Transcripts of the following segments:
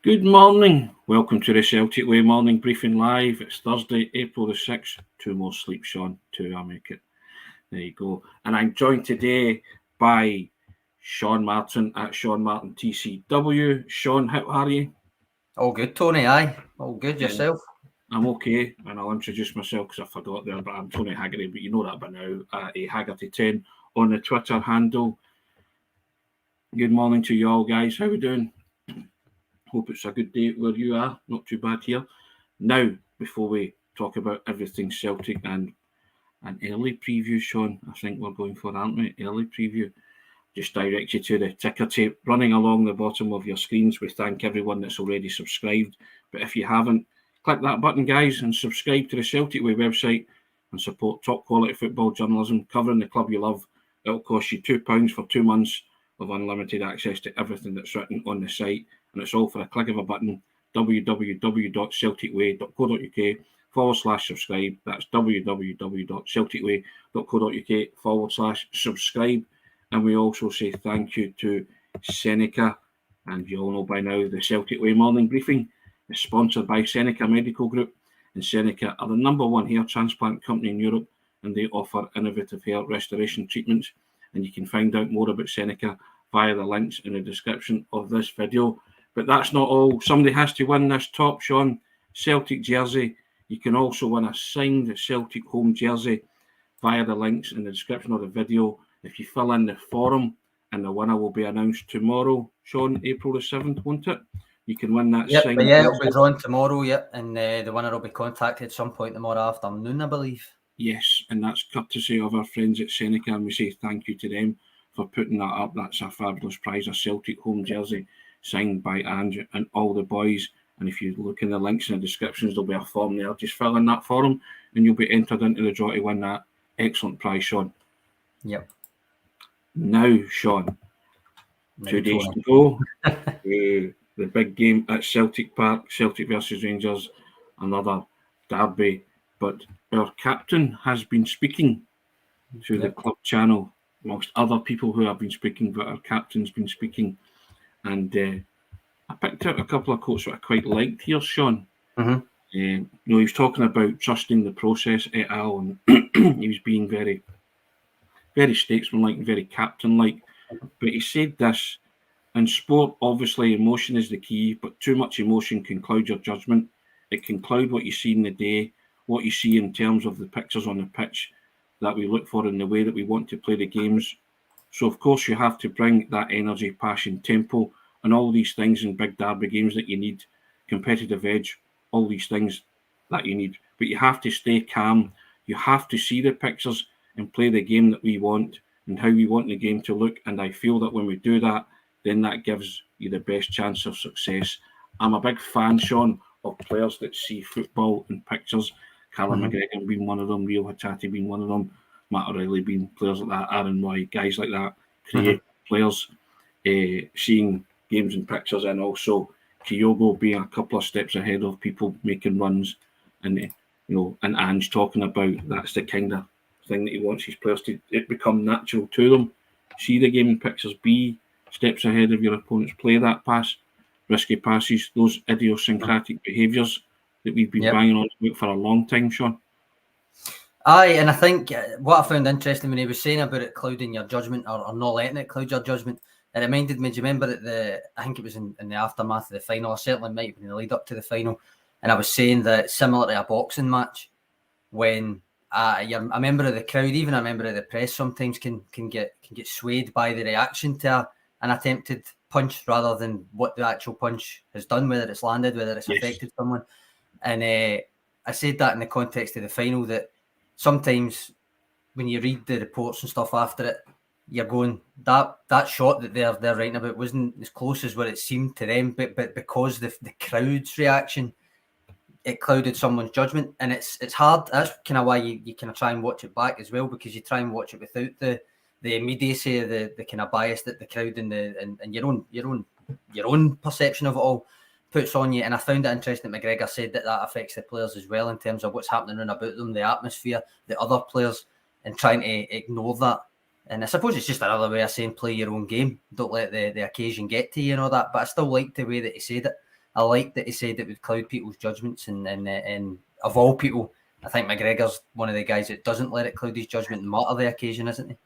Good morning. Welcome to the Celtic Way morning briefing live. It's Thursday, April the 6th. 2 more sleep, Sean. 2, I'll make it. There you go. And I'm joined today by Sean Martin at Sean Martin TCW. Sean, how are you? All good, Tony. Aye. All good. Yourself? I'm okay, and I'll introduce myself because I forgot there, but I'm Tony Haggerty, but you know that by now, at Haggerty10 on the Twitter handle. Good morning to you all, guys. How are we doing? Hope it's a good day where you are. Not too bad here. Now, before we talk about everything Celtic and an early preview, Sean, I think we're going for, aren't we? Early preview. Just direct you to the ticker tape running along the bottom of your screens. We thank everyone that's already subscribed. But if you haven't, click that button, guys, and subscribe to the Celtic Way website and support top quality football journalism covering the club you love. It'll cost you £2 for 2 months of unlimited access to everything that's written on the site. And it's all for a click of a button, www.celticway.co.uk/subscribe. That's www.celticway.co.uk/subscribe. And we also say thank you to SENECA. And you all know by now the Celtic Way morning briefing is sponsored by SENECA Medical Group. And SENECA are the #1 hair transplant company in Europe, and they offer innovative hair restoration treatments. And you can find out more about SENECA via the links in the description of this video. But that's not all. Somebody has to win this top, Sean, Celtic jersey. You can also win a signed Celtic home jersey via the links in the description of the video. If you fill in the forum, and the winner will be announced tomorrow, Sean, April the 7th, won't it? You can win that signed jersey. Yeah, it'll be drawn tomorrow, and the winner will be contacted at some point tomorrow afternoon, I believe. Yes, and that's courtesy of our friends at SENECA, and we say thank you to them for putting that up. That's a fabulous prize, a Celtic home jersey signed by Andrew and all the boys. And if you look in the links in the descriptions, there'll be a form there. Just fill in that form and you'll be entered into the draw to win that excellent prize, Sean. Yep. Now, Sean, 2 days to go. The big game at Celtic Park, Celtic versus Rangers, another derby. But our captain has been speaking through the club channel, amongst other people who have been speaking, but our captain's been speaking. And I picked out a couple of quotes that I quite liked here, Sean. He was talking about trusting the process et al. And he was being very, very statesmanlike and very captain-like. But he said this: in sport, obviously, emotion is the key, but too much emotion can cloud your judgment. It can cloud what you see in the day, what you see in terms of the pictures on the pitch that we look for in the way that we want to play the games. So, of course, you have to bring that energy, passion, tempo, and all these things in big derby games that you need, competitive edge, all these things that you need. But you have to stay calm. You have to see the pictures and play the game that we want and how we want the game to look. And I feel that when we do that, then that gives you the best chance of success. I'm a big fan, Sean, of players that see football in pictures. Callum McGregor being one of them, Rio Hatate being one of them, Matt O'Reilly being players like that, Aaron White, guys like that, create players, seeing games and pictures, and also Kyogo being a couple of steps ahead of people making runs, and and Ange talking about that's the kind of thing that he wants his players to become natural to them. See the game in pictures, be steps ahead of your opponents, play that pass, risky passes, those idiosyncratic behaviours that we've been banging on about for a long time, Sean. Aye, and I think what I found interesting when he was saying about it clouding your judgment or not letting it cloud your judgment, it reminded me, do you remember I think it was in the aftermath of the final, or certainly might have been the lead up to the final, and I was saying that similar to a boxing match, when a member of the crowd, even a member of the press, sometimes can get swayed by the reaction to an attempted punch rather than what the actual punch has done, whether it's landed, whether it's affected someone. And I said that in the context of the final, that sometimes when you read the reports and stuff after it, you're going, that shot that they're writing about wasn't as close as what it seemed to them, but because the crowd's reaction, it clouded someone's judgment. And it's hard. That's kind of why you kind of try and watch it back as well, because you try and watch it without the immediacy of the kind of bias that the crowd and your own perception of it all puts on you. And I found it interesting that McGregor said that affects the players as well in terms of what's happening around about them, the atmosphere, the other players, and trying to ignore that. And I suppose it's just another way of saying play your own game. Don't let the occasion get to you and all that. But I still liked the way that he said it. I like that he said it would cloud people's judgments, and of all people, I think McGregor's one of the guys that doesn't let it cloud his judgment, no matter the occasion, isn't he?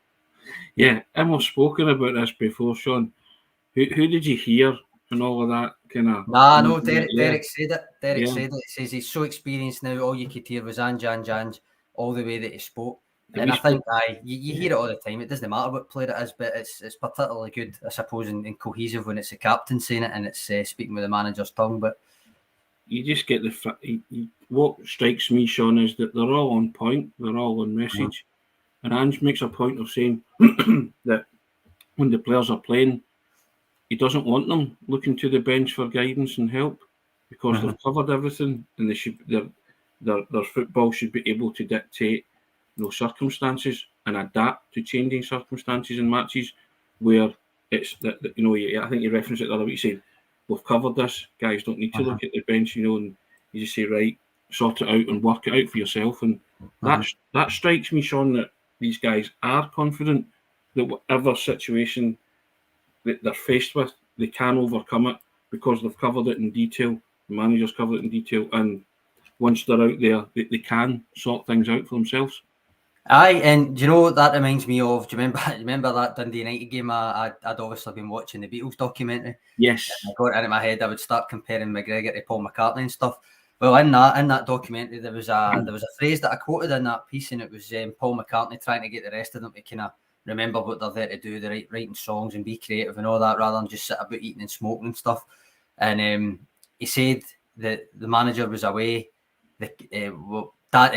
Yeah, and we've spoken about this before, Sean. Who did you hear and all of that kind of? Nah, no, Derek said it. Derek Yeah. said it. He says he's so experienced now. All you could hear was Ange, all the way that he spoke. And I think you hear it all the time. It doesn't matter what player it is, but it's particularly good, I suppose, and cohesive when it's the captain saying it and it's speaking with the manager's tongue. But you just get what strikes me, Sean, is that they're all on point. They're all on message. And Ange makes a point of saying that when the players are playing, he doesn't want them looking to the bench for guidance and help because they've covered everything, and their football should be able to dictate circumstances and adapt to changing circumstances in matches where it's that I think you referenced it the other week. You said we've covered this, guys don't need to look at the bench, and you just say, right, sort it out and work it out for yourself. And that strikes me, Sean, that these guys are confident that whatever situation that they're faced with, they can overcome it because they've covered it in detail. The manager's covered it in detail, and once they're out there, they can sort things out for themselves. Aye, and do you know what that reminds me of? Do you remember that Dundee United game? I'd obviously been watching the Beatles documentary. Yes. And I got it into my head. I would start comparing McGregor to Paul McCartney and stuff. Well, in that documentary, there was a phrase that I quoted in that piece, and it was Paul McCartney trying to get the rest of them to kind of remember what they're there to do, the writing songs and be creative and all that, rather than just sit about eating and smoking and stuff. And he said that the manager was away. I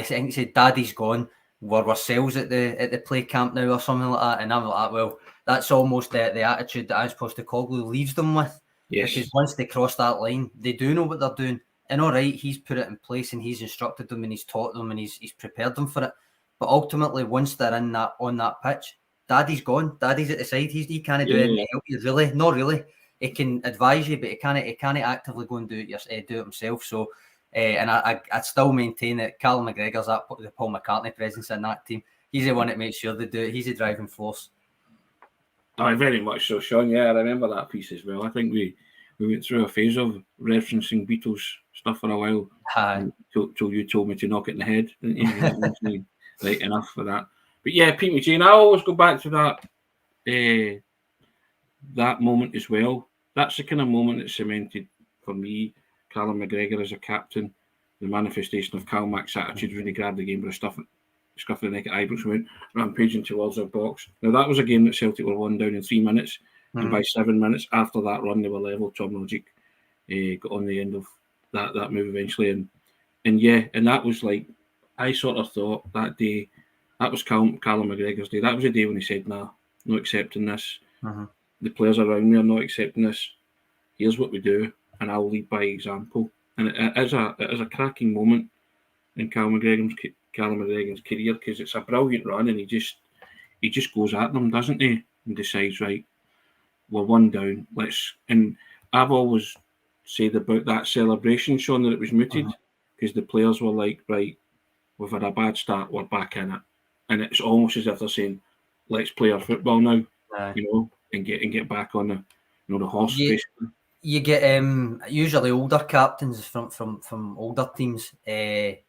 think he said, "Daddy's gone. We're ourselves at the play camp now," or something like that. And I'm like, well, that's almost the attitude that Ange Postecoglou leaves them with. Yes. Because once they cross that line, they do know what they're doing. And all right, he's put it in place and he's instructed them and he's taught them and he's prepared them for it. But ultimately, once they're on that pitch, Daddy's gone. Daddy's at the side. He can't do anything to help you, really. Not really. He can advise you, but he can't actively go and do it himself. So. And I still maintain that Callum McGregor's the Paul McCartney presence in that team. He's the one that makes sure they do it. He's the driving force. Oh, very much so, Sean. Yeah, I remember that piece as well. I think we went through a phase of referencing Beatles stuff for a while. Till you told me to knock it in the head, didn't you? Right, enough for that. But yeah, Pete McGee, I always go back to that moment as well. That's the kind of moment that cemented for me Callum McGregor as a captain, the manifestation of Cal Mac's attitude when he grabbed the game by the scruff of the neck at Ibrox and went rampaging towards our box. Now, that was a game that Celtic were 1 down in 3 minutes, and by 7 minutes after that run, they were level. Tom Logic got on the end of that move eventually. And that was like, I sort of thought that day, that was Callum McGregor's day. That was the day when he said, nah, not accepting this. The players around me are not accepting this. Here's what we do. And I'll lead by example. And it is a cracking moment in Callum McGregor's career because it's a brilliant run and he just goes at them, doesn't he? And decides, right, we're 1 down. And I've always said about that celebration, Sean, that it was muted because the players were like, right, we've had a bad start, we're back in it. And it's almost as if they're saying, let's play our football now, and get back on the horse, basically. You get usually older captains from older teams that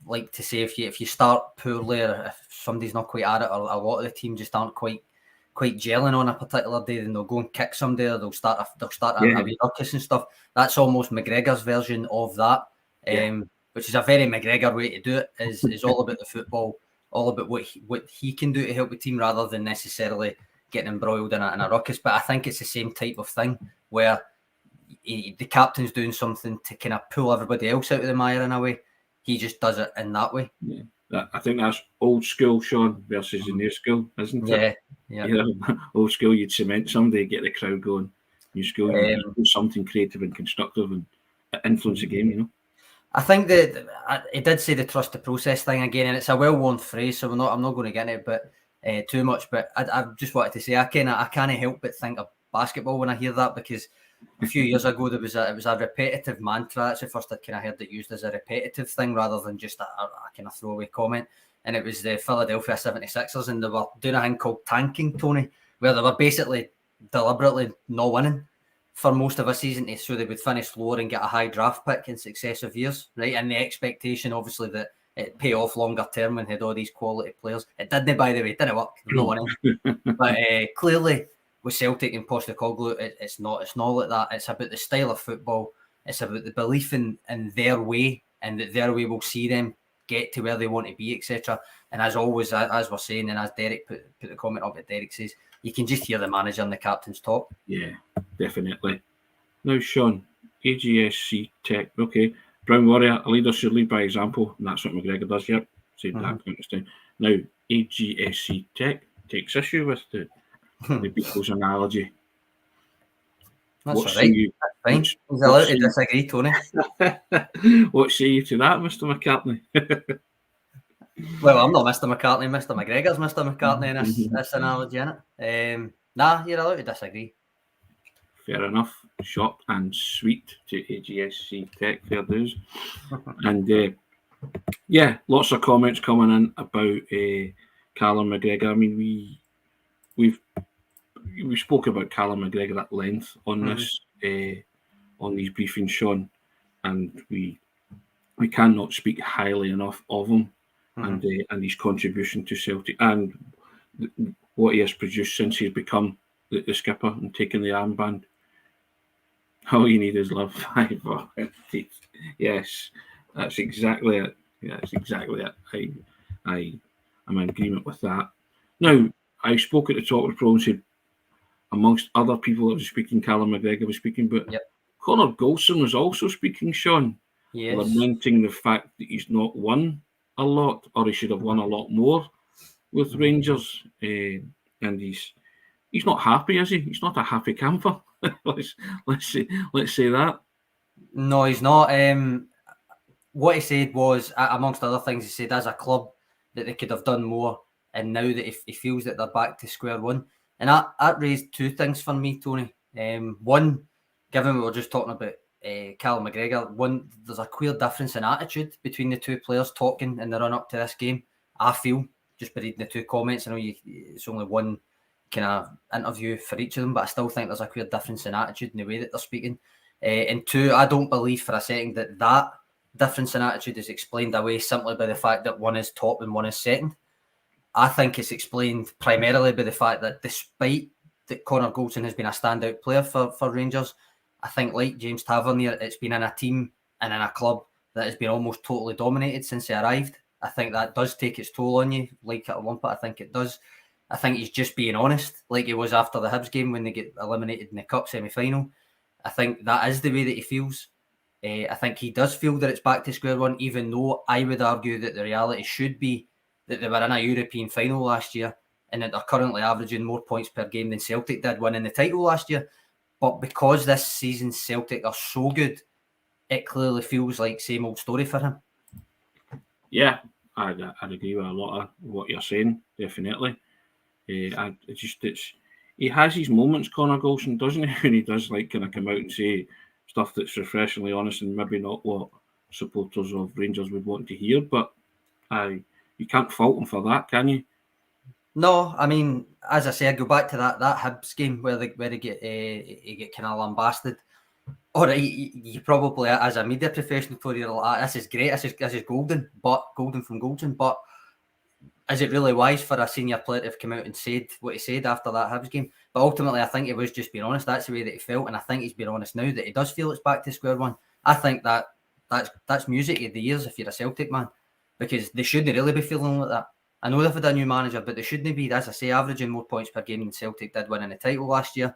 like to say if you start poorly or if somebody's not quite at it, or a lot of the team just aren't quite gelling on a particular day, then they'll go and kick somebody or they'll start a wee ruckus and stuff. That's almost McGregor's version of that, which is a very McGregor way to do it. Is all about the football, all about what he can do to help the team rather than necessarily getting embroiled in a ruckus. But I think it's the same type of thing where the captain's doing something to kind of pull everybody else out of the mire in a way. He just does it in that way. Yeah. I think that's old school, Sean, versus the new school, isn't it? Yeah. Old school, you'd cement somebody, get the crowd going. New school, you'd do something creative and constructive and influence the game, I think that he did say the trust the process thing again, and it's a well-worn phrase, so I'm not going to get into it, but too much. But I just wanted to say I can't help but think of basketball when I hear that, because a few years ago it was a repetitive mantra. That's the first I kind of heard it used as a repetitive thing rather than just a kind of throwaway comment. And it was the Philadelphia 76ers, and they were doing a thing called tanking, Tony, where they were basically deliberately not winning for most of a season, so they would finish lower and get a high draft pick in successive years, right? And the expectation, obviously, that it pay off longer term when they had all these quality players. It didn't, by the way, it didn't work. No one else. But clearly, with Celtic and Postecoglou, it's not like that. It's about the style of football. It's about the belief in their way, and that their way will see them get to where they want to be, etc. And as always, as we're saying, and as Derek put the comment up, that Derek says, you can just hear the manager and the captains talk. Yeah, definitely. Now, Sean, AGSC Tech, okay. Brown Warrior, a leader should lead by example, and that's what McGregor does, yep. Said that countless times. Now, AGSC Tech takes issue with the Beatles analogy. That's all right. That's fine. He's allowed to disagree, Tony. What say you to that, Mr. McCartney? Well, I'm not Mr. McCartney. Mr. McGregor's Mr. McCartney in this analogy, innit? Nah, you're allowed to disagree. Fair enough. Short and sweet to AGSC Tech, fair dues. And yeah, lots of comments coming in about Callum McGregor. I mean, we spoke about Callum McGregor at length on this on these briefings, Sean, and we cannot speak highly enough of him and his contribution to Celtic and what he has produced since he's become the skipper and taken the armband. All you need is love. Yes, that's exactly it. Yeah, that's exactly it. I'm in agreement with that. Now, I spoke at the top of the program and said, amongst other people that were speaking, Callum McGregor was speaking, but Connor Goldson was also speaking, Sean. Yes. Lamenting the fact that he's not won a lot, or he should have won a lot more with Rangers. And he's not happy, is he? He's not a happy camper. let's say that. No, he's not. What he said was, amongst other things, he said as a club that they could have done more, and now that he feels that they're back to square one. And that raised two things for me, Tony. One, given we were just talking about Callum McGregor, one, there's a clear difference in attitude between the two players talking in the run up to this game. I feel, just by reading the two comments, I know it's only one kind of interview for each of them, but I still think there's a clear difference in attitude in the way that they're speaking. And two, I don't believe for a second that difference in attitude is explained away simply by the fact that one is top and one is second. I think it's explained primarily by the fact that despite that Connor Goldson has been a standout player for Rangers, I think like James Tavernier, it's been in a team and in a club that has been almost totally dominated since he arrived. I think that does take its toll on you, like it or lump it, I think it does. I think he's just being honest, like he was after the Hibs game when they get eliminated in the Cup semi-final. I think that is the way that he feels. I think he does feel that it's back to square one, even though I would argue that the reality should be that they were in a European final last year and that they're currently averaging more points per game than Celtic did winning the title last year. But because this season's Celtic are so good, it clearly feels like same old story for him. Yeah, I'd agree with a lot of what you're saying, definitely. He has his moments, Connor Goldson, doesn't he? When he does like kind of come out and say stuff that's refreshingly honest and maybe not what supporters of Rangers would want to hear, but you can't fault him for that, can you? No, I mean, as I say, I go back to that Hibs game where they get kind of lambasted. All right, you probably, as a media professional, Tony, you're like, this is great, this is golden from Goldson, but is it really wise for a senior player to have come out and said what he said after that Hibs game? But ultimately, I think he was just being honest. That's the way that he felt, and I think he's being honest now that he does feel it's back to square one. I think that's music of the ears if you're a Celtic man, because they shouldn't really be feeling like that. I know they've had a new manager, but they shouldn't be, as I say, averaging more points per game than Celtic did winning the title last year.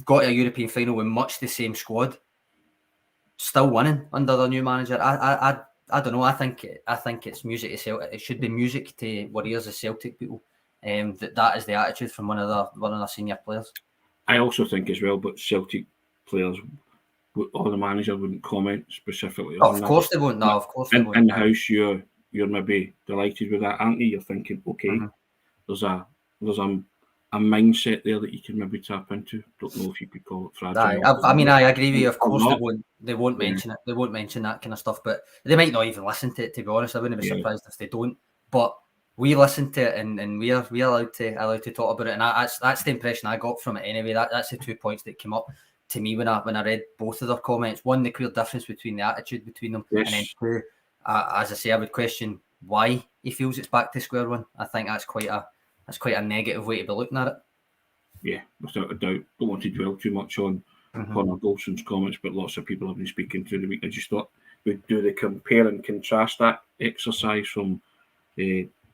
Got a European final with much the same squad, still winning under their new manager. I don't know. I think it's music to Celtic. It should be music to what ears of Celtic people. That is the attitude from one of the senior players. I also think as well, but Celtic players or the manager wouldn't comment specifically. Of course they won't. No, of course they won't. In the house, you're maybe delighted with that, aren't you? You're thinking, okay, there's a mindset there that you can maybe tap into. Don't know if you could call it fragile. I agree with you. Of course they won't mention it. They won't mention that kind of stuff, but they might not even listen to it. To be honest, I wouldn't be surprised if they don't. But we listen to it, and we are allowed to talk about it, and that's the impression I got from it anyway. That's the 2 points that came up. to me when I read both of their comments. One, the clear difference between the attitude between them, Yes. and then two, as I say, I would question why he feels it's back to square one. I think that's quite a negative way to be looking at it. Yeah, without a doubt. Don't want to dwell too much on Connor Golson's comments, but lots of people have been speaking through the week. I just thought we'd do the compare and contrast that exercise from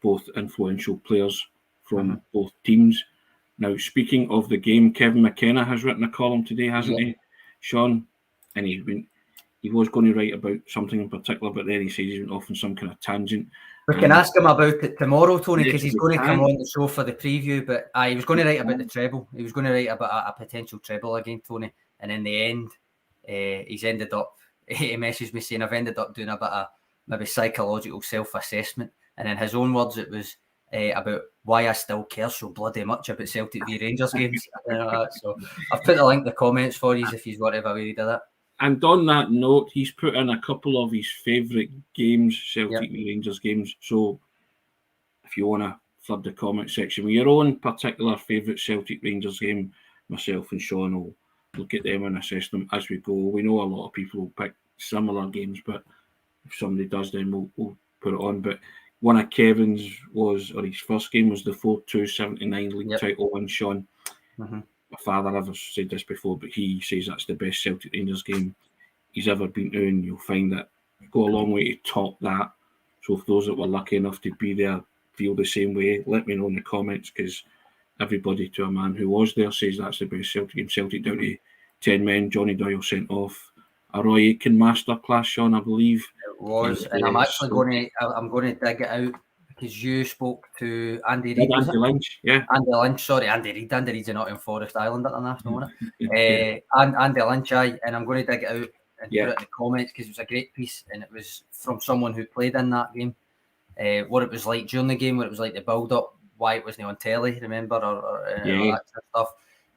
both influential players from both teams. Now, speaking of the game, Kevin McKenna has written a column today, hasn't he, Sean? And he was going to write about something in particular, but then he says he went off on some kind of tangent. We can ask him about it tomorrow, Tony, because Yes, he's going to come on the show for the preview. But he was going to write about the treble. He was going to write about a potential treble again, Tony. And in the end, he's ended up. He messaged me saying, "I've ended up doing a bit of maybe psychological self-assessment." And in his own words, it was about why I still care so bloody much about Celtic v Rangers games. So I've put the link in the comments for you if you want to have a read of that. And on that note, he's put in a couple of his favourite games, Celtic v Rangers games. So if you want to flood the comment section with your own particular favourite Celtic Rangers game, myself and Sean will look at them and assess them as we go. We know a lot of people will pick similar games, but if somebody does, then we'll put it on. But one of Kevin's his first game was the 4-2-79 league title win, Sean. My father never said this before, but he says that's the best Celtic Rangers game he's ever been to, and you'll find that go a long way to top that. So if those that were lucky enough to be there feel the same way, let me know in the comments, because everybody to a man who was there says that's the best Celtic game. Celtic down to 10 men, Johnny Doyle sent off a Roy Aitken masterclass, Sean, I believe. It was, and I'm actually going to dig it out because you spoke to Andy Reid. Andy Lynch, yeah. Andy Lynch, sorry, Andy Reid. Andy Reid's not in Forest Island International, isn't it? And Andy Lynch, and I'm going to dig it out and put it in the comments because it was a great piece, and it was from someone who played in that game. What it was like during the game, what it was like the build-up, why it wasn't on telly, remember, or all that sort of stuff,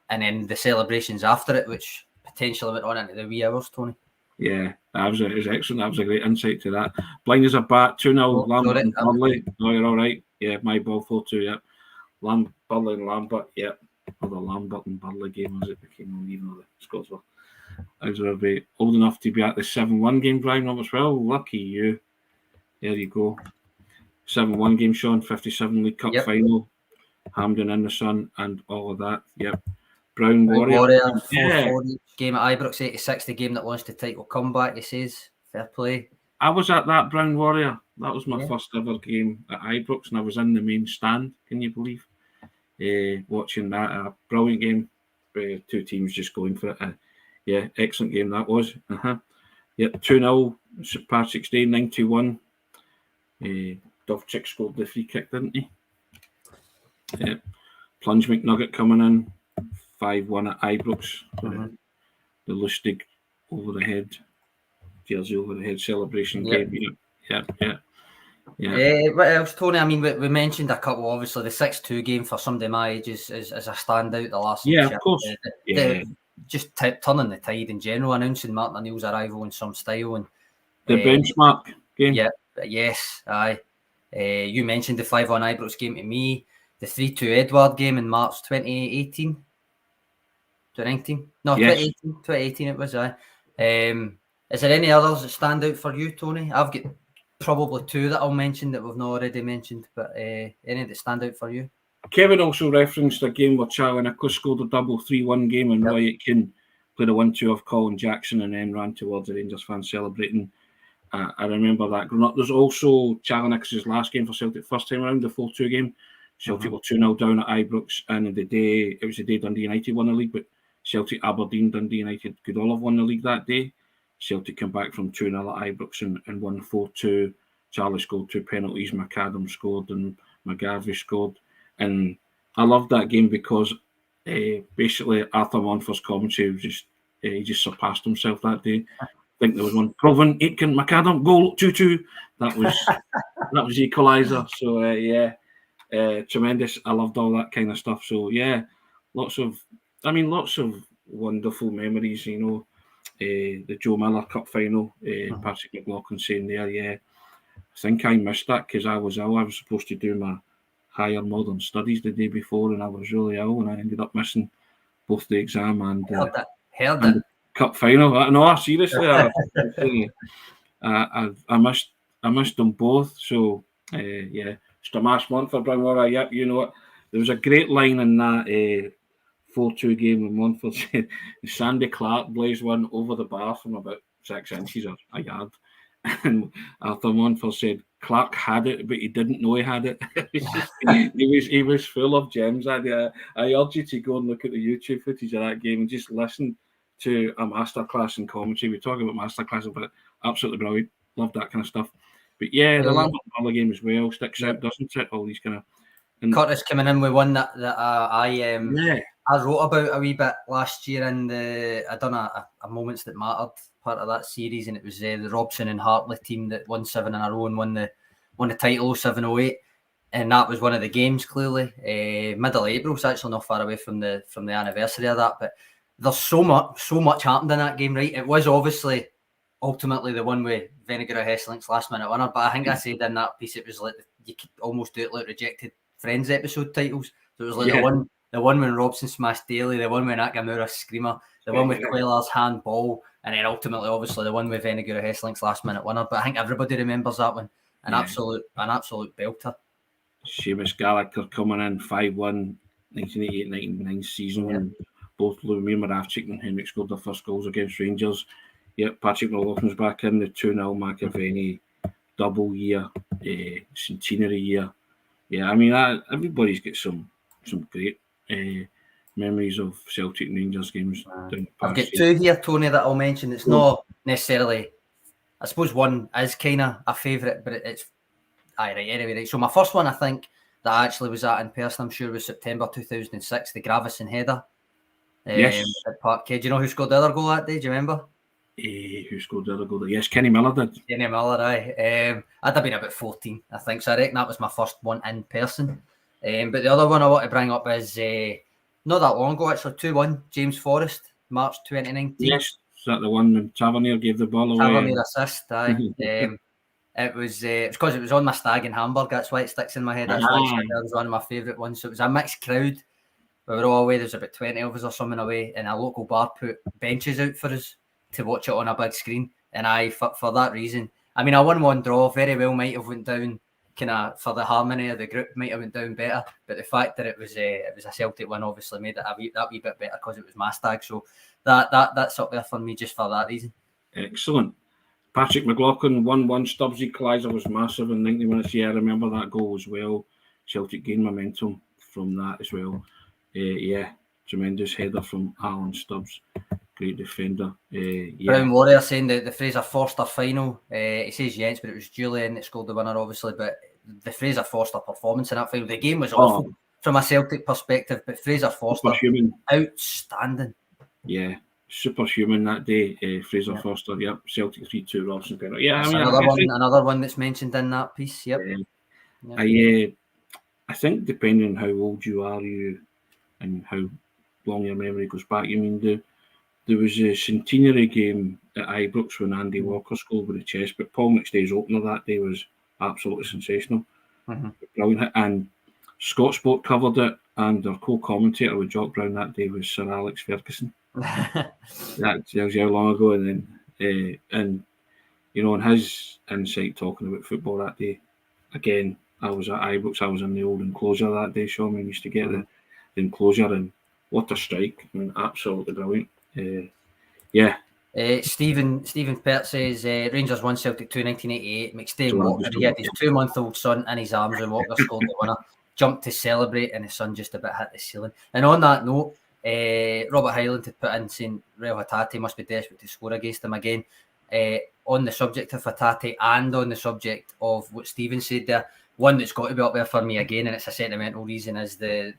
and then the celebrations after it, which potentially went on into the wee hours, Tony. Yeah, it was excellent. That was a great insight to that. Blind as a bat, 2-0, Lambert and Burley. No, you're all right. Yeah, my ball 4-2, yeah. Burley and Lambert, yeah. Other Lambert and Burley game as it became, even though the Scots were old enough to be at the 7-1 game, Brian Roberts. Well, lucky you. There you go. 7-1 game, Sean, 57 League Cup final. Hampden in the sun and all of that. Yep. Brown Warrior. 4-4 game at Ibrox, 86, the game that launched the title comeback, he says. Fair play. I was at that Brown Warrior. That was my first ever game at Ibrox, and I was in the main stand, can you believe? Watching that. A brilliant game. Two teams just going for it. Excellent game that was. 2-0, Part 16, 91. Dovchik scored the free kick, didn't he? Plunge McNugget coming in. 5-1 at Ibrox. The Lustig over the head, jersey over the head celebration game. What else, Tony? I mean, we mentioned a couple. Obviously, the 6-2 game for somebody my age is a standout. The last of course. Just turning the tide in general, announcing Martin O'Neill's arrival in some style, and the benchmark game. Aye. You mentioned the 5-1 Ibrox game to me. The 3-2 Edward game in March 2018. 2019? No, 2018 it was, aye. Is there any others that stand out for you, Tony? I've got probably two that I'll mention that we've not already mentioned, but any that stand out for you? Kevin also referenced a game where Charlie Nicholas scored a double 3-1 game, and Roy Aitken played a 1-2 of Colin Jackson and then ran towards the Rangers fans celebrating. I remember that growing up. There's also Charlie Nicholas' last game for Celtic, first time around, the 4-2 game. Celtic were 2-0 down at Ibrox, and it was the day Dundee United won the league, but Celtic, Aberdeen, Dundee United could all have won the league that day. Celtic came back from 2-0 at Ibrox and won 4-2. Charlie scored 2 penalties, McAdam scored and McGarvey scored. And I loved that game because basically Arthur Monford's commentary was he just surpassed himself that day. I think there was one Proven, Aitken, McAdam, goal, 2-2. That was equaliser. So tremendous. I loved all that kind of stuff. So lots of wonderful memories, the Joe Miller Cup final, Patrick McLaughlin saying there, I think I missed that because I was ill. I was supposed to do my higher modern studies the day before, and I was really ill, and I ended up missing both the exam and Heard and it. the cup final. No, seriously, I missed them both. So yeah, Stamash Montford, Brownwater. Yep, you know it. There was a great line in that 4-2 game when Montford said Sandy Clark blazed one over the bar from about 6 inches or a yard. And Arthur Montford said Clark had it, but he didn't know he had it. He was full of gems. I urge you to go and look at the YouTube footage of that game and just listen to a masterclass in commentary. We talk about masterclasses, but absolutely brilliant. Love that kind of stuff. But yeah, the Lambert Barlow game as well sticks out, doesn't it? All these kind of. Curtis coming in with one that I wrote about a wee bit last year in I done a Moments That Mattered part of that series, and it was the Robson and Hartley team that won 7 in a row and won the title 07-08, and that was one of the games. Clearly, middle of April, it's actually not far away from the anniversary of that. But there's so much happened in that game. Right, it was obviously ultimately the one with Vinegar Hesslink's last minute winner, but I think I said in that piece it was like you could almost do it like rejected Friends episode titles. So it was like the one when Robson smashed Daly, the one when Nakamura screamer, the one with Queller's handball, and then ultimately, obviously, the one with Vinegar Hesslink's last minute winner. But I think everybody remembers that one. An absolute belter. Seamus Gallagher coming in 5-1, 1988-99 season when both Lubomir Moravchik and Henrik scored their first goals against Rangers. Yep, Patrick McLaughlin's back in the 2-0 McAvenny double year, centenary year. Yeah, I mean, everybody's got some great memories of Celtic and Rangers games. I've got 2 here, Tony, that I'll mention. It's not necessarily, I suppose one is kind of a favourite, but it's, anyway, right. So my first one, I think, that I actually was at in person, I'm sure, was September 2006, the Gravison header. Yes. At Parkhead. Do you know who scored the other goal that day? Do you remember? Who scored the other goal? Yes, Kenny Miller did. Kenny Miller, aye. I'd have been about 14, I think. So I reckon that was my first one in person. But the other one I want to bring up is not that long ago, actually, 2-1, James Forrest, March 2019. Yes, is that the one when Tavernier gave the ball away? Tavernier assist, aye. It was because it was on my stag in Hamburg. That's why it sticks in my head. That's why it was one of my favourite ones. So it was a mixed crowd. We were all away. There was about 20 of us or something away, and a local bar put benches out for us to watch it on a big screen. And for that reason, I mean, a 1-1 draw very well might have went down kind of for the harmony of the group, might have went down better. But the fact that it was a Celtic win obviously made it that wee bit better because it was my stag. So that's up there for me just for that reason. Excellent. Patrick McLaughlin 1-1. Stubbs equaliser was massive in 90 minutes. Yeah, I remember that goal as well. Celtic gained momentum from that as well. Tremendous header from Alan Stubbs. Great defender. Brown Warrior saying the Fraser Forster final. He says yes, but it was Julian that scored the winner, obviously. But the Fraser Forster performance in that final, the game was awful from a Celtic perspective, but Fraser Forster, outstanding. Yeah, superhuman that day. Fraser Forster, yep. Celtic 3-2, Robson penalty. Yeah, another one that's mentioned in that piece. Yep. I think depending on how old you are, and how long your memory goes back, you mean there was a centenary game at Ibrox when Andy Walker scored with the chest, but Paul McStay's opener that day was absolutely sensational. Brilliant. And Scott Sport covered it, and our co-commentator with Jock Brown that day was Sir Alex Ferguson. That tells you how long ago. And then, and his insight talking about football that day, again, I was at Ibrox, I was in the old enclosure that day, Sean. We used to get the enclosure, and what a strike. I mean, absolutely brilliant. Stephen Pert says Rangers won Celtic 2 1988. McStay Walker, he had his 2-month-old son in his arms when Walker scored the winner, jumped to celebrate, and his son just about hit the ceiling. And on that note, Robert Hyland had put in saying Real Hatate must be desperate to score against him again. On the subject of Hatate and on the subject of what Stephen said there, one that's got to be up there for me again, and it's a sentimental reason, is the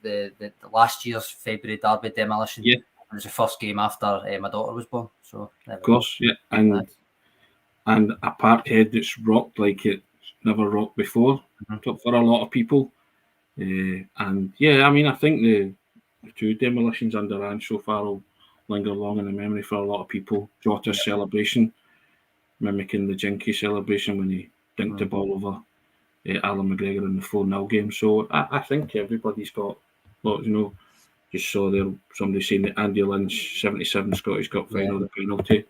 last year's February derby demolition. Yeah. It was the first game after my daughter was born. So of course, yeah, and a Parkhead that's rocked like it's never rocked before for a lot of people. And yeah, I mean, I think the 2 demolitions under Ange so far will linger long in the memory for a lot of people. Jota's celebration, mimicking the Jinky celebration when he dinked the ball over Alan McGregor in the 4-0 game. So I think everybody's got lots, just saw there somebody saying that Andy Lynn's 77 Scottish Cup final, the penalty.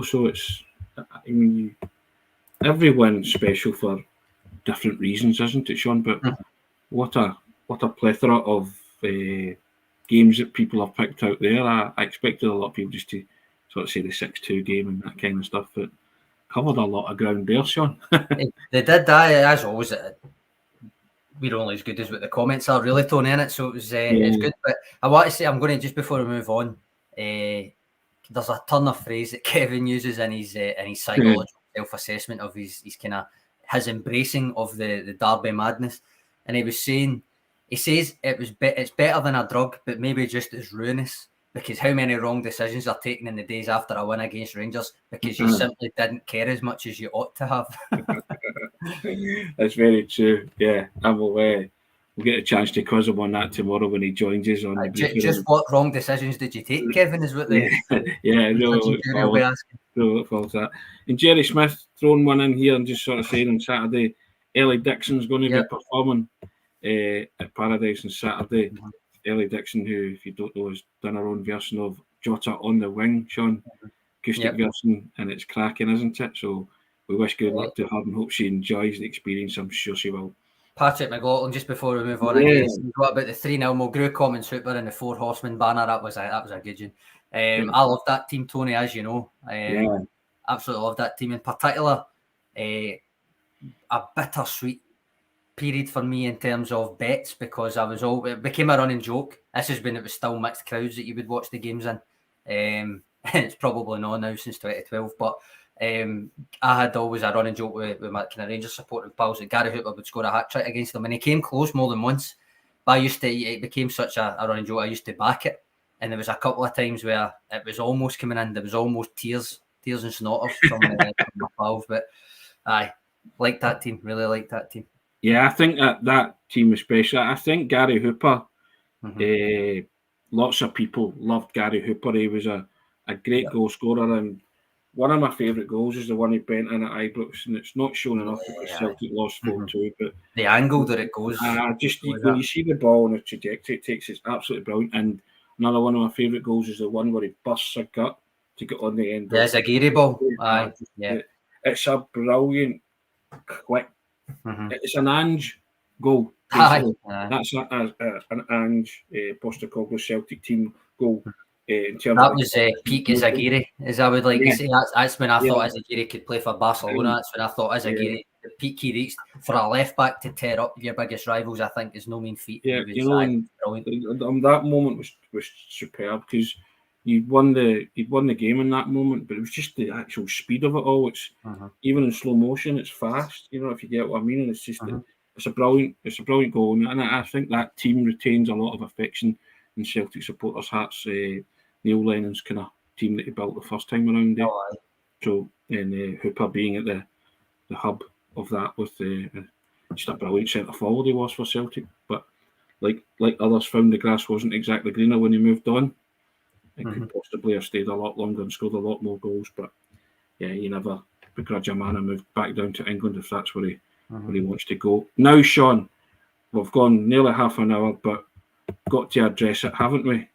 So it's, I mean, every win's special for different reasons, isn't it, Sean? But what a plethora of games that people have picked out there. I expected a lot of people just to sort of say the 6-2 game and that kind of stuff, but covered a lot of ground there, Sean. They did that, as always. We're only as good as what the comments are, really, Tony, in it. So it's good. But I want to say, I'm going to, just before we move on, there's a ton of phrase that Kevin uses in his psychological self-assessment of his embracing of the Derby madness, and he says it's better than a drug, but maybe just as ruinous, because how many wrong decisions are taken in the days after a win against Rangers because you simply didn't care as much as you ought to have. That's very true. Yeah, and we'll get a chance to quiz him on that tomorrow when he joins us on the briefing. Just what wrong decisions did you take, Kevin? Is what they really look forward to that. And Jerry Smith throwing one in here and just sort of saying on Saturday, Ellie Dixon's going to be performing at Paradise on Saturday. Ellie Dixon, who, if you don't know, has done her own version of Jota on the Wing, Sean, acoustic version, and it's cracking, isn't it? So we wish good luck to her and hope she enjoys the experience. I'm sure she will. Patrick McLaughlin, just before we move on again, what about the 3-0 Mulgrew Common Super and the 4 Horsemen banner? That was a good one. I love that team, Tony, as you know. Absolutely love that team. In particular, a bittersweet period for me in terms of bets, because it became a running joke. This is when it was still mixed crowds that you would watch the games in. It's probably not now since 2012, but I had always a running joke with my kind of Rangers supporting pals that Gary Hooper would score a hat-trick against them, and he came close more than once. But it became such a running joke, I used to back it, and there was a couple of times where it was almost coming in. There was almost tears and snotters from my pals, but I like that team, really like that team. Yeah, I think that team especially, I think Gary Hooper, lots of people loved Gary Hooper. He was a great goal scorer, and one of my favourite goals is the one he bent in at Ibrox, and it's not shown enough because Celtic lost 4-2. But the angle that it goes, when you see the ball on the trajectory, it takes, it's absolutely brilliant. And another one of my favourite goals is the one where he busts a gut to get on the end. There's a Gary ball. It's a brilliant, quick. It's an Ange goal. That's an Ange Postecoglou Celtic team goal. That was peak Izagiri, as I would like to say. That's when I thought Izagiri could play for Barcelona. That's when I thought Izagiri, the peak he reached for a left back to tear up your biggest rivals, I think, is no mean feat. And that moment was superb, because you'd won the game in that moment, but it was just the actual speed of it all. It's even in slow motion, it's fast. If you get what I mean. And it's just it's a brilliant goal, and I think that team retains a lot of affection in Celtic supporters' hearts. Neil Lennon's kind of team that he built the first time around there. So, and Hooper being at the hub of that with just a brilliant centre forward he was for Celtic. But like others found, the grass wasn't exactly greener when he moved on. It could possibly have stayed a lot longer and scored a lot more goals. But yeah, you never begrudge a man and moved back down to England if that's where he wants to go. Now, Sean, we've gone nearly half an hour, but got to address it, haven't we?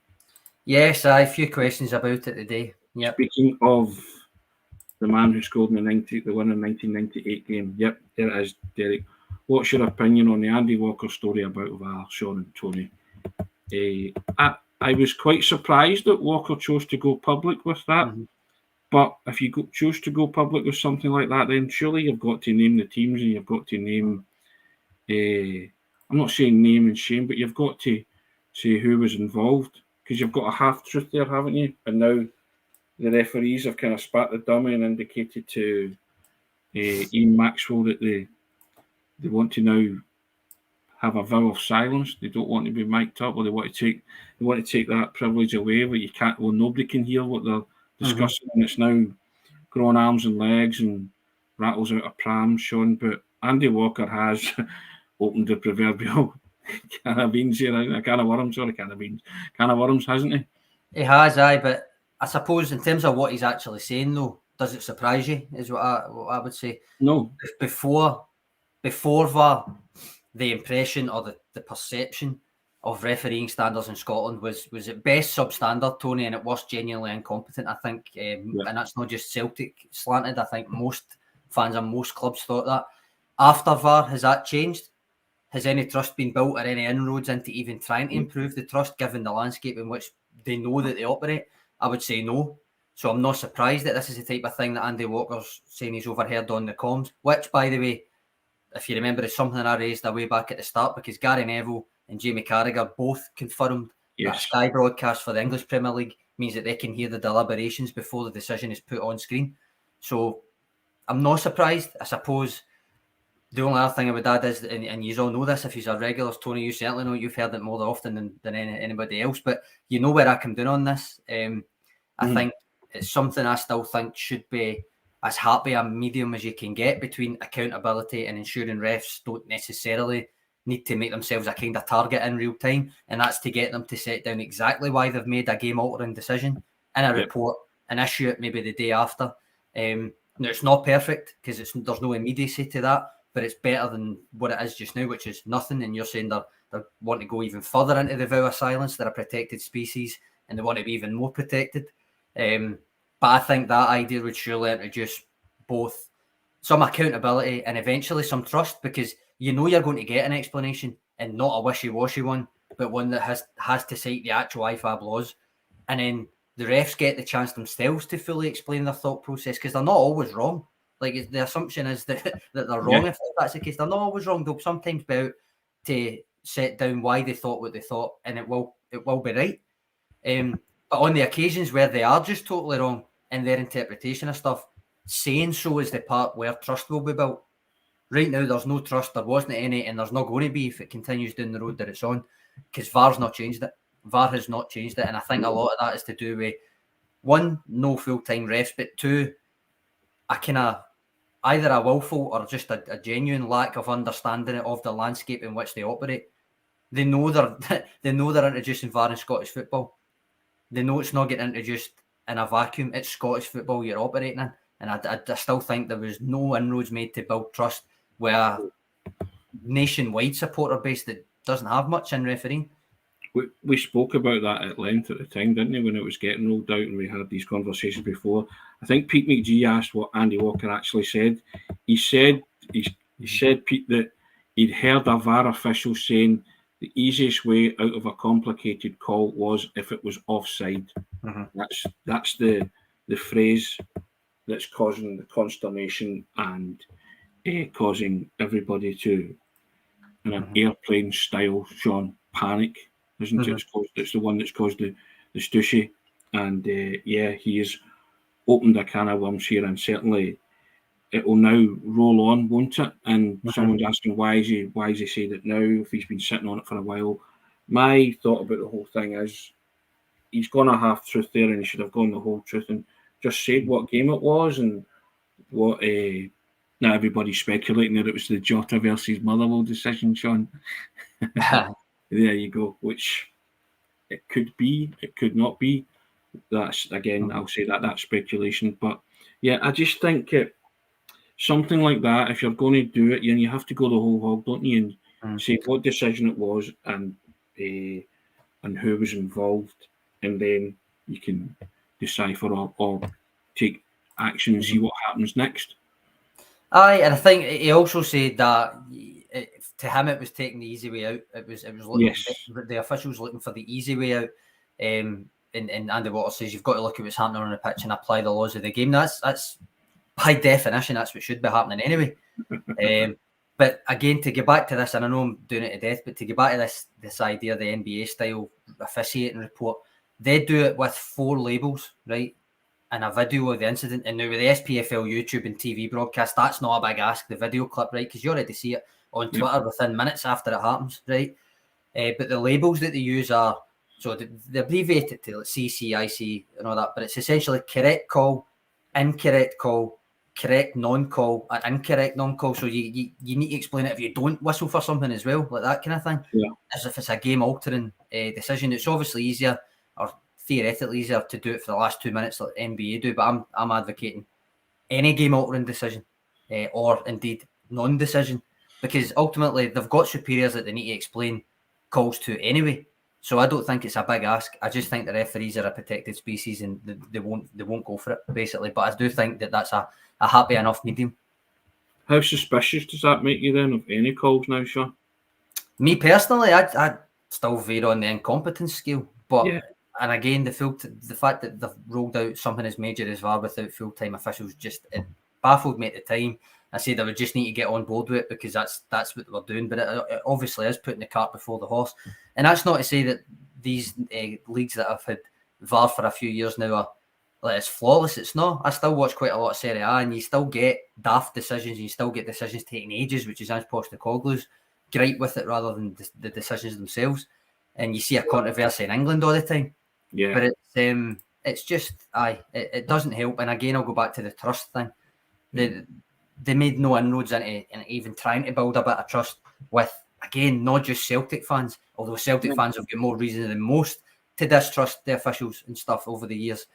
Yes, a few questions about it today. Yep. Speaking of the man who scored in the winning 1998 game, there it is, Derek. What's your opinion on the Andy Walker story about VAR, Sean and Tony? I was quite surprised that Walker chose to go public with that. But if you choose to go public with something like that, then surely you've got to name the teams, and you've got to name, I'm not saying name and shame, but you've got to say who was involved, because you've got a half-truth there, haven't you? And now the referees have kind of spat the dummy and indicated to Ian Maxwell that they want to now have a vow of silence. They don't want to be mic'd up, or they want to take that privilege away, where you can't. Well, nobody can hear what they're discussing, and it's now growing arms and legs and rattles out of prams, Sean. But Andy Walker has opened the proverbial can of beans here, a can of worms, hasn't he? He has, but I suppose in terms of what he's actually saying, though, does it surprise you? Is what I would say. No. Before VAR, the impression or the perception of refereeing standards in Scotland was at best substandard, Tony, and at worst genuinely incompetent, I think. And that's not just Celtic slanted. I think most fans and most clubs thought that. After VAR, has that changed? Has any trust been built or any inroads into even trying to improve the trust given the landscape in which they know that they operate? I would say no. So I'm not surprised that this is the type of thing that Andy Walker's saying he's overheard on the comms, which, by the way, if you remember, is something I raised way back at the start, because Gary Neville and Jamie Carragher both confirmed that a Sky broadcast for the English Premier League means that they can hear the deliberations before the decision is put on screen. So I'm not surprised. I suppose the only other thing I would add is, and you all know this, if you're a regular, Tony, you certainly know, you've heard it more often than anybody else, but you know where I come down on this. I think it's something I still think should be as happy a medium as you can get between accountability and ensuring refs don't necessarily need to make themselves a kind of target in real time, and that's to get them to set down exactly why they've made a game-altering decision in a report and issue it maybe the day after. Now, it's not perfect because there's no immediacy to that, but it's better than what it is just now, which is nothing. And you're saying they want to go even further into the vow of silence. They're a protected species and they want to be even more protected. But I think that idea would surely introduce both some accountability and eventually some trust, because you know you're going to get an explanation and not a wishy-washy one, but one that has to cite the actual IFAB laws. And then the refs get the chance themselves to fully explain their thought process, because they're not always wrong. Like, the assumption is that they're wrong. If that's the case, they're not always wrong. They'll sometimes be out to set down why they thought what they thought, and it will be right. But on the occasions where they are just totally wrong in their interpretation of stuff, saying so is the part where trust will be built. Right now, there's no trust. There wasn't any, and there's not going to be if it continues down the road that it's on, because VAR's not changed it. VAR has not changed it, and I think a lot of that is to do with, one, no full-time refs, but two, a kind of either a willful or just a genuine lack of understanding of the landscape in which they operate. They know they're introducing VAR in Scottish football. They know it's not getting introduced in a vacuum. It's Scottish football you're operating in. And I still think there was no inroads made to build trust with a nationwide supporter base that doesn't have much in refereeing. We spoke about that at length at the time, didn't we, when it was getting rolled out, and we had these conversations before. I think Pete McGee asked what Andy Walker actually said. He said, Pete, that he'd heard a VAR official saying the easiest way out of a complicated call was if it was offside. That's the phrase that's causing the consternation and causing everybody to, in an airplane style, Sean, panic. Isn't it? It's the one that's caused the stushy. And he has opened a can of worms here, and certainly it will now roll on, won't it? And someone's asking why is he saying it now if he's been sitting on it for a while. My thought about the whole thing is he's gone a half truth there, and he should have gone the whole truth and just said what game it was, and what now everybody's speculating that it was the Jota versus Motherwell decision, Sean. There you go, which it could be, it could not be. That's, again, I'll say that's speculation. But yeah, I just think something like that, if you're going to do it, you have to go the whole hog, don't you? And say what decision it was and who was involved, and then you can decipher or take action and see what happens next. Aye, and I think he also said that to him it was taking the easy way out. It was looking, the officials looking for the easy way out. And Andy Waters says you've got to look at what's happening on the pitch and apply the laws of the game. That's by definition, that's what should be happening anyway. But again, to get back to this, and I know I'm doing it to death, but to get back to this idea of the NBA style officiating report, they do it with 4 labels, right? And a video of the incident. And now with the SPFL YouTube and TV broadcast, that's not a big ask, the video clip, right? Because you already see it on Twitter within minutes after it happens, right? But the labels that they use are, so they abbreviate it to like CC, IC and all that, but it's essentially correct call, incorrect call, correct non-call, and incorrect non-call. So you need to explain it if you don't whistle for something as well, like that kind of thing. Yeah. As if it's a game-altering decision. It's obviously easier, or theoretically easier, to do it for the last 2 minutes like the NBA do, but I'm advocating any game-altering decision, or indeed non-decision, because ultimately they've got superiors that they need to explain calls to anyway. So I don't think it's a big ask. I just think the referees are a protected species and they won't go for it, basically. But I do think that that's a happy enough medium. How suspicious does that make you then of any calls now, Sean? Me personally, I still veer on the incompetence scale. But and again, the fact that they've rolled out something as major as VAR without full-time officials it baffled me at the time. I said I would just need to get on board with it because that's what we're doing. But it obviously is putting the cart before the horse. And that's not to say that these leagues that have had VAR for a few years now are like it's flawless. It's not. I still watch quite a lot of Serie A, and you still get daft decisions. And you still get decisions taking ages, which is Ange Postecoglou's gripe with it rather than the decisions themselves. And you see a controversy in England all the time. Yeah. But it's just it doesn't help. And again, I'll go back to the trust thing. They made no inroads into even trying to build a bit of trust with, again, not just Celtic fans, although Celtic fans have got more reason than most to distrust the officials and stuff over the years.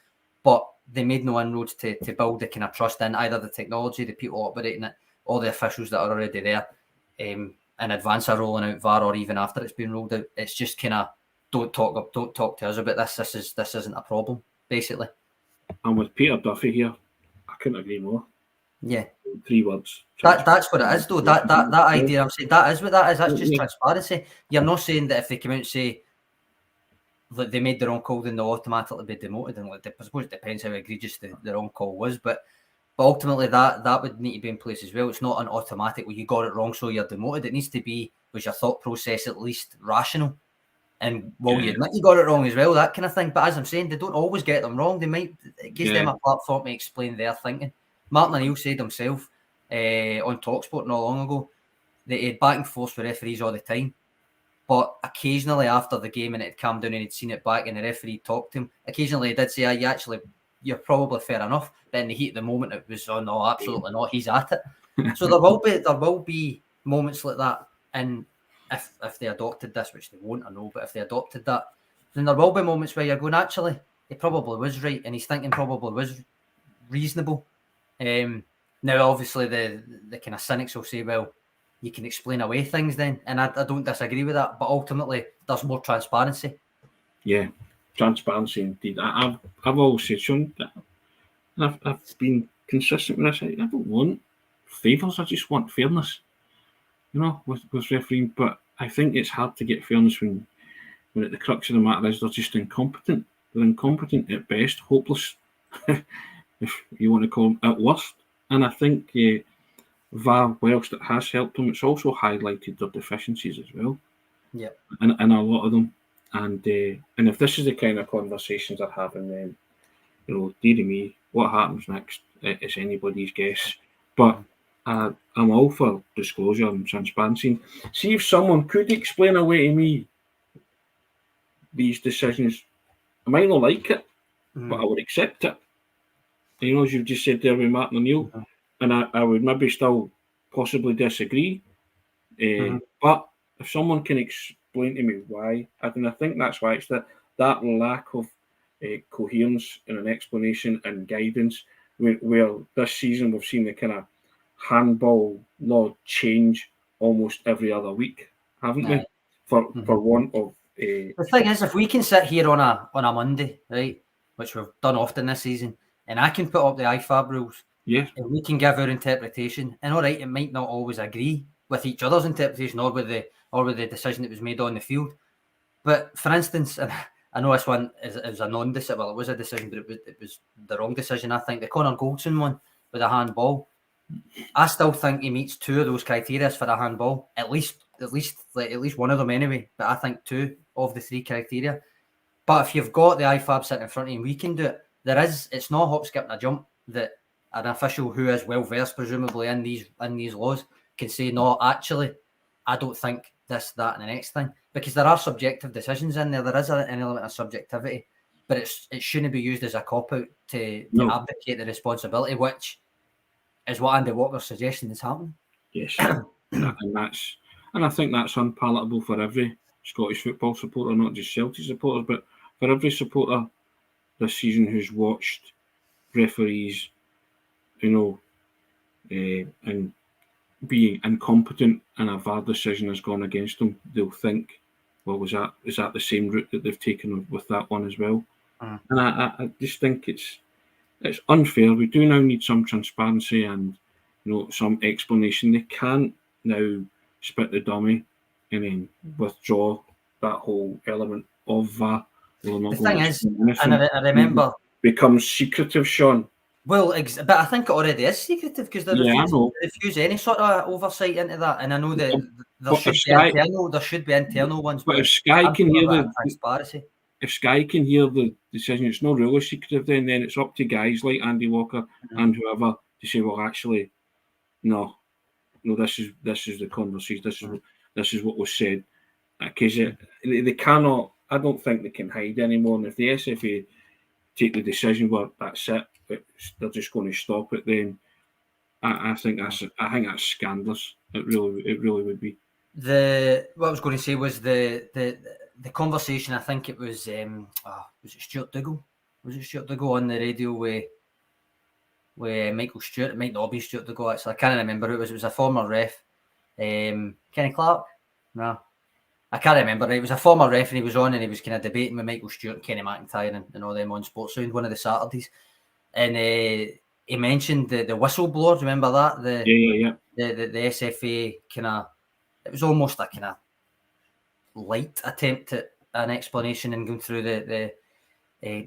But they made no inroads to build the kind of trust in either the technology, the people operating it, or the officials that are already there in advance of rolling out VAR or even after it's been rolled out. It's just kind of don't talk to us about this. This isn't a problem, basically. And with Peter Duffy here, I couldn't agree more. Yeah. 3 words. That's what it is, though. That idea, I'm saying, that is what that is. That's just transparency. You're not saying that if they come out and say that they made the wrong call, then they'll automatically be demoted. And I suppose it depends how egregious the wrong call was. But ultimately, that would need to be in place as well. It's not an automatic, well, you got it wrong, so you're demoted. It needs to be, was your thought process at least rational? And you admit you got it wrong as well, that kind of thing. But as I'm saying, they don't always get them wrong. It gives them a platform to explain their thinking. Martin and Tony said himself on TalkSport not long ago that he had back and forth with referees all the time. But occasionally after the game and it had calmed down and he'd seen it back and the referee talked to him, occasionally he did say, you're probably fair enough. But in the heat of the moment, it was, oh no, absolutely not, he's at it. So there will be moments like that. And if they adopted this, which they won't, I know, but if they adopted that, then there will be moments where you're going, actually, he probably was right and his thinking probably was reasonable. Now, obviously, the kind of cynics will say, well, you can explain away things then, and I don't disagree with that, but ultimately, there's more transparency. Yeah, transparency indeed. I've always said, Sean, I've been consistent with this. I don't want favours, I just want fairness, with refereeing. But I think it's hard to get fairness when at the crux of the matter is they're just incompetent. They're incompetent at best, hopeless, if you want to call them, at worst. And I think VAR, whilst it has helped them, it's also highlighted their deficiencies as well. Yeah. And a lot of them. And if this is the kind of conversations they're having, then, dearie me, what happens next is anybody's guess. But I'm all for disclosure and transparency. See if someone could explain away to me these decisions. I might not like it, but I would accept it. As you've just said there with Martin and Neil, and I would maybe still possibly disagree. But if someone can explain to me why, I think that's why it's that lack of coherence and an explanation and guidance. Where this season we've seen the kind of handball law change almost every other week, haven't we? For want of the thing is, if we can sit here on a Monday, right, which we've done often this season, and I can put up the IFAB rules, and we can give our interpretation, and all right, it might not always agree with each other's interpretation or with the decision that was made on the field. But for instance, and I know this one is a non-decision. Well, it was a decision, but it was the wrong decision. I think the Connor Goldson one with a handball. I still think he meets 2 of those criteria for a handball, at least one of them anyway. But I think 2 of the 3 criteria. But if you've got the IFAB sitting in front of you, and we can do it. It's not a hop, skip, and a jump that an official who is well versed, presumably in these laws, can say, no, actually, I don't think this, that, and the next thing, because there are subjective decisions in there. There is an element of subjectivity, but it shouldn't be used as a cop-out to abdicate the responsibility, which is what Andy Walker's suggesting is happening. Yes, and I think that's unpalatable for every Scottish football supporter, not just Celtic supporters, but for every supporter this season who's watched referees, and be incompetent and a VAR decision has gone against them. They'll think well, is that the same route that they've taken with that one as well? Mm. And I just think it's unfair. We do now need some transparency and some explanation. They can't now spit the dummy and then withdraw that whole element of VAR. The thing is, and I remember, becomes secretive, Sean. Well, but I think it already is secretive because they refuse any sort of oversight into that. And I know that there should be internal ones. But if Sky can hear transparency, if Sky can hear the decision, it's not really secretive. Then it's up to guys like Andy Walker and whoever to say, well, actually, no, this is the conversation. This is what was said. Because they cannot. I don't think they can hide anymore. And if the SFA take the decision, well, that's it. They're just going to stop it. Then I think that's scandalous. It really would be. What I was going to say was the conversation. I think it was was it Stuart Dougal? Was it Stuart Dougal on the radio with Michael Stewart? It might not be Stuart Dougal actually. I can't remember who it was. It was a former ref. Kenny Clark? No. I can't remember. It was a former ref and he was on and he was kind of debating with Michael Stewart and Kenny McIntyre and all them on Sports Sound one of the Saturdays. And he mentioned the whistleblower. Remember that? The SFA kind of, it was almost a kind of light attempt at an explanation and going through the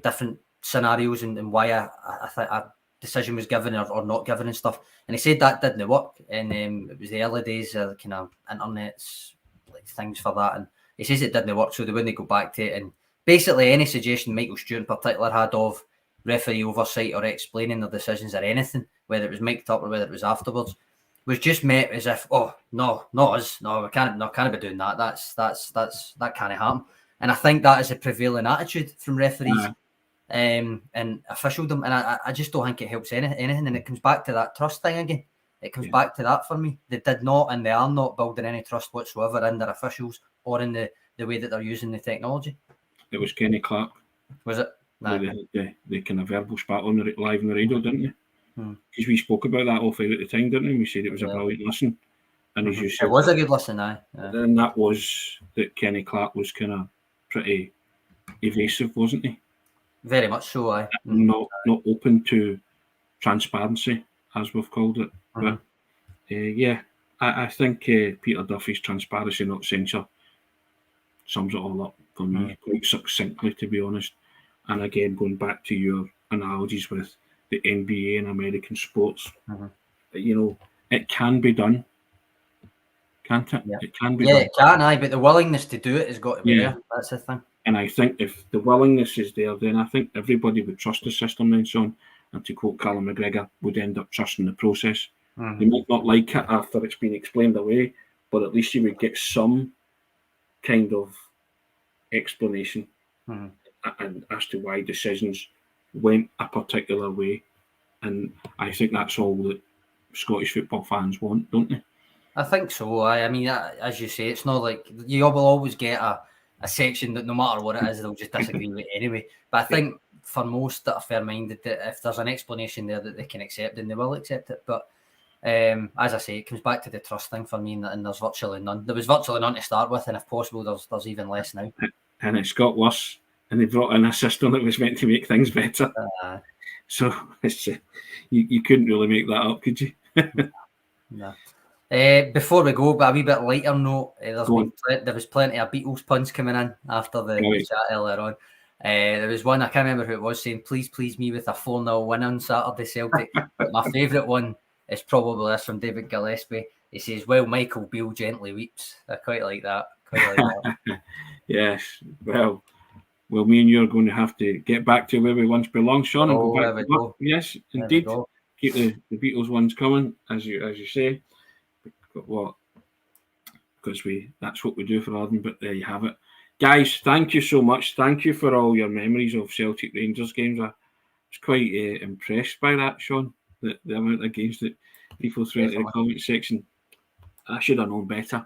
different scenarios and why a decision was given or not given and stuff. And he said that didn't work. And it was the early days of kind of internet's things for that, and he says it didn't work, so they wouldn't go back to it. And basically any suggestion Michael Stewart in particular had of referee oversight or explaining their decisions or anything, whether it was mic'd up or whether it was afterwards, was just met as if, oh no, not us, no, we can't be doing that. That can't happen. And I think that is a prevailing attitude from referees and officialdom, and I just don't think it helps anything. And it comes back to that trust thing again. It comes back to that for me. They did not, and they are not building any trust whatsoever in their officials or in the way that they're using the technology. It was Kenny Clark. Was it? No. They kind of verbal spat on live on the radio, didn't you? Because we spoke about that off air at the time, didn't we? We said it was a brilliant listen. And as you said, it was a good listen, And that was that Kenny Clark was kind of pretty evasive, wasn't he? Very much so, Not open to transparency, as we've called it. But I think Peter Duffy's transparency, not censure, sums it all up for me quite succinctly, to be honest. And again, going back to your analogies with the NBA and American sports, it can be done, can't it? Yeah. It can be done. It can, but the willingness to do it has got to be there. That's the thing. And I think if the willingness is there, then I think everybody would trust the system then, Sean. And to quote Callum McGregor, would end up trusting the process. They might not like it after it's been explained away, but at least you would get some kind of explanation and as to why decisions went a particular way. And I think that's all that Scottish football fans want, don't they? I think so. I mean, as you say, it's not like you will always get a section that no matter what it is, they'll just disagree with it anyway. But I think for most that are fair-minded, that if there's an explanation there that they can accept, then they will accept it. But as I say, it comes back to the trust thing for me, and there's virtually none. There was virtually none to start with, and if possible, there's even less now. And it's got worse, and they brought in a system that was meant to make things better. So it's you couldn't really make that up, could you? No. Before we go, but a wee bit lighter note, there was plenty of Beatles puns coming in after the chat earlier on. There was one, I can't remember who it was, saying, please me with a 4-0 win on Saturday, Celtic. But my favourite one is probably this from David Gillespie. He says, well, Michael Beale gently weeps. I quite like that. Yes, well, me and you are going to have to get back to where we once belonged, Sean. And go back to work. Yes, indeed. Keep the Beatles ones coming, as you say. What? Because that's what we do for Arden, but there you have it. Guys, thank you so much. Thank you for all your memories of Celtic Rangers games. I was quite impressed by that, Sean, the amount of games that people threw into the comment section. I should have known better.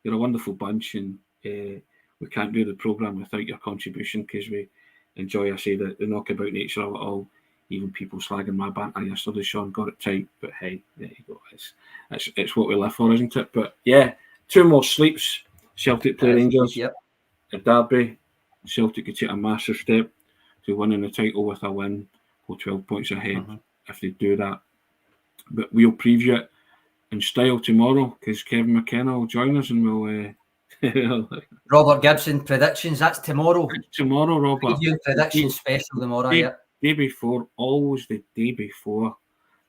You're a wonderful bunch, and we can't do the programme without your contribution because we enjoy, I say, the knockabout nature of it all. Even people slagging my banter yesterday, Sean, got it tight. But hey, there you go. It's what we live for, isn't it? But yeah, 2 more sleeps. Celtic play Rangers. Yep. a derby, Celtic could take a massive step to winning the title with a win, go 12 points ahead if they do that. But we'll preview it in style tomorrow because Kevin McKenna will join us and we'll. Robert Gibson predictions. That's tomorrow. It's tomorrow, Robert. Prediction special tomorrow. Day before, always the day before,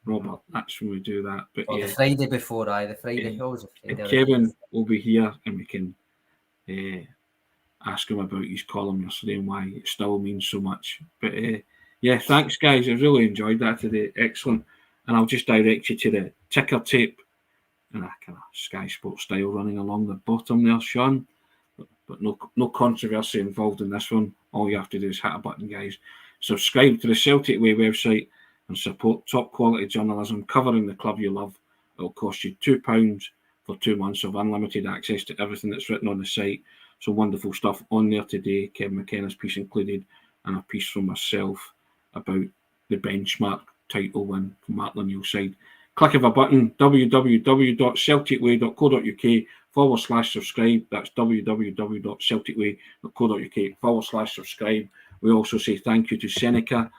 Robert. That's when we do that. But the Friday before, the Friday. Always a Friday. Kevin will be here and we can ask him about his column yesterday and why it still means so much. But thanks, guys. I really enjoyed that today. Excellent. And I'll just direct you to the ticker tape and a kind of Sky Sports style running along the bottom there, Sean. But no controversy involved in this one. All you have to do is hit a button, guys. Subscribe to the Celtic Way website and support top quality journalism covering the club you love. It'll cost you £2 for 2 months of unlimited access to everything that's written on the site. Some wonderful stuff on there today, Kevin McKenna's piece included, and a piece from myself about the benchmark title win from Martin and side. Click of a button, www.celticway.co.uk/subscribe. That's www.celticway.co.uk/subscribe. We also say thank you to SENECA.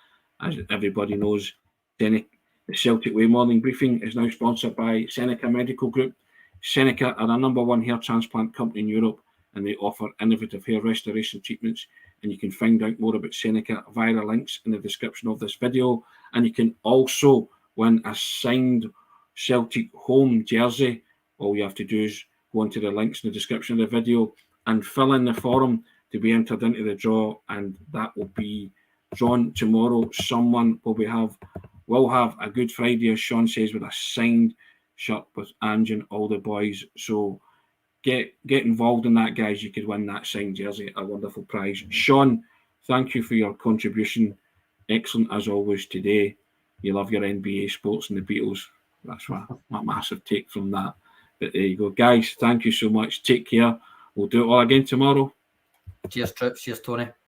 As everybody knows, the Celtic Way morning briefing is now sponsored by SENECA Medical Group. SENECA are a #1 hair transplant company in Europe, and they offer innovative hair restoration treatments. And you can find out more about SENECA via the links in the description of this video. And you can also win a signed Celtic home jersey. All you have to do is go into the links in the description of the video and fill in the form to be entered into the draw, and that will be drawn tomorrow. Someone will have a Good Friday, as Sean says, with a signed shirt with Ange and all the boys. So get involved in that, guys. You could win that signed jersey, a wonderful prize. Sean, thank you for your contribution. Excellent as always today. You love your NBA sports and the Beatles. That's my massive take from that. But there you go, guys. Thank you so much. Take care. We'll do it all again tomorrow. Cheers, Trips. Cheers, Tony.